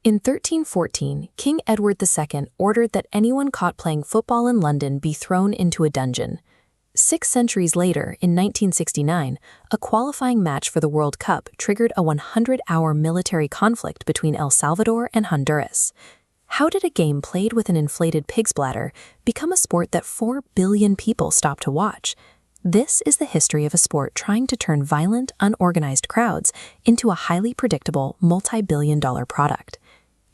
In 1314, King Edward II ordered that anyone caught playing football in London be thrown into a dungeon. 6 centuries later, in 1969, a qualifying match for the World Cup triggered a 100-hour military conflict between El Salvador and Honduras. How did a game played with an inflated pig's bladder become a sport that 4 billion people stopped to watch? This is the history of a sport trying to turn violent, unorganized crowds into a highly predictable, multi-billion-dollar product.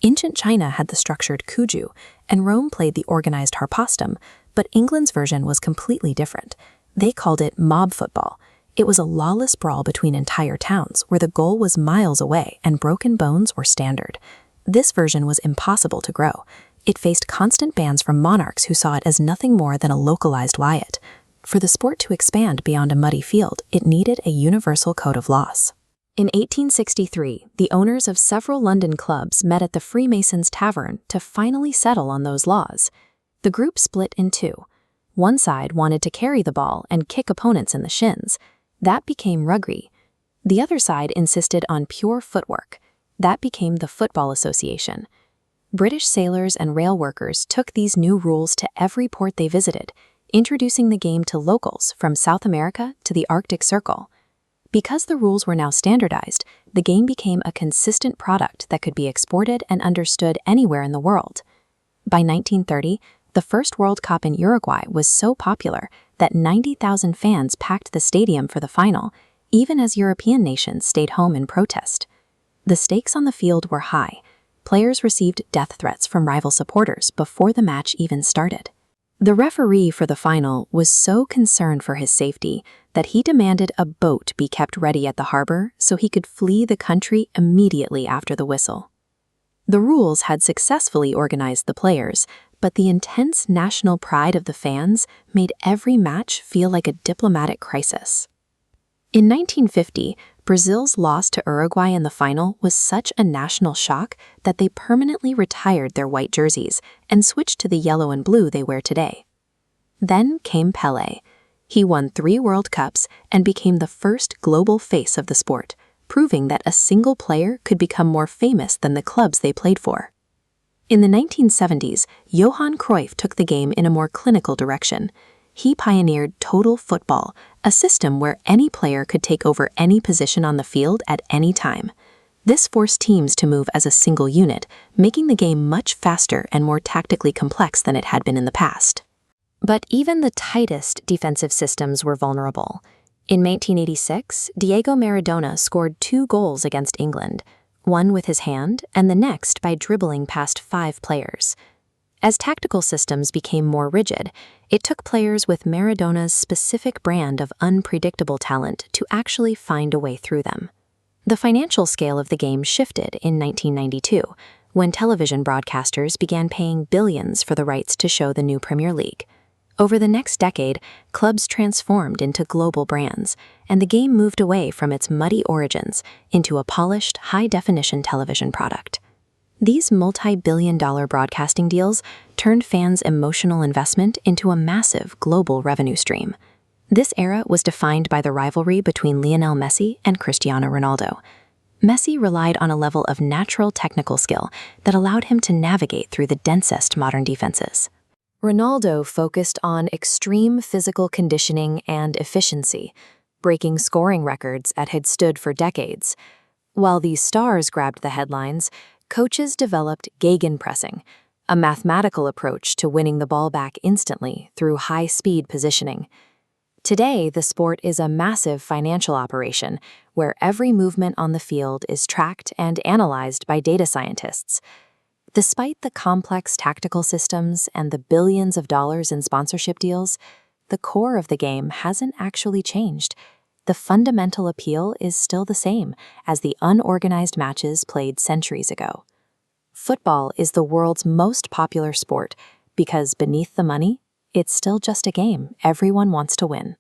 Ancient China had the structured cuju, and Rome played the organized harpastum, but England's version was completely different. They called it mob football. It was a lawless brawl between entire towns, where the goal was miles away and broken bones were standard. This version was impossible to grow. It faced constant bans from monarchs who saw it as nothing more than a localized riot. For the sport to expand beyond a muddy field, it needed a universal code of laws. In 1863, the owners of several London clubs met at the Freemasons' Tavern to finally settle on those laws. The group split in two. One side wanted to carry the ball and kick opponents in the shins. That became rugby. The other side insisted on pure footwork. That became the Football Association. British sailors and rail workers took these new rules to every port they visited, introducing the game to locals from South America to the Arctic Circle. Because the rules were now standardized, the game became a consistent product that could be exported and understood anywhere in the world. By 1930, the first World Cup in Uruguay was so popular that 90,000 fans packed the stadium for the final, even as European nations stayed home in protest. The stakes on the field were high. Players received death threats from rival supporters before the match even started. The referee for the final was so concerned for his safety that he demanded a boat be kept ready at the harbor so he could flee the country immediately after the whistle. The rules had successfully organized the players, but the intense national pride of the fans made every match feel like a diplomatic crisis. In 1950, Brazil's loss to Uruguay in the final was such a national shock that they permanently retired their white jerseys and switched to the yellow and blue they wear today. Then came Pelé. He won 3 World Cups and became the first global face of the sport, proving that a single player could become more famous than the clubs they played for. In the 1970s, Johan Cruyff took the game in a more clinical direction. He pioneered total football, a system where any player could take over any position on the field at any time. This forced teams to move as a single unit, making the game much faster and more tactically complex than it had been in the past. But even the tightest defensive systems were vulnerable. In 1986, Diego Maradona scored 2 goals against England, one with his hand and the next by dribbling past 5 players. As tactical systems became more rigid, it took players with Maradona's specific brand of unpredictable talent to actually find a way through them. The financial scale of the game shifted in 1992, when television broadcasters began paying billions for the rights to show the new Premier League. Over the next decade, clubs transformed into global brands, and the game moved away from its muddy origins into a polished, high-definition television product. These multi-billion-dollar broadcasting deals turned fans' emotional investment into a massive global revenue stream. This era was defined by the rivalry between Lionel Messi and Cristiano Ronaldo. Messi relied on a level of natural technical skill that allowed him to navigate through the densest modern defenses. Ronaldo focused on extreme physical conditioning and efficiency, breaking scoring records that had stood for decades. While these stars grabbed the headlines, coaches developed gegenpressing, a mathematical approach to winning the ball back instantly through high-speed positioning. Today, the sport is a massive financial operation where every movement on the field is tracked and analyzed by data scientists. Despite the complex tactical systems and the billions of dollars in sponsorship deals, the core of the game hasn't actually changed. The fundamental appeal is still the same as the unorganized matches played centuries ago. Football is the world's most popular sport because beneath the money, it's still just a game everyone wants to win.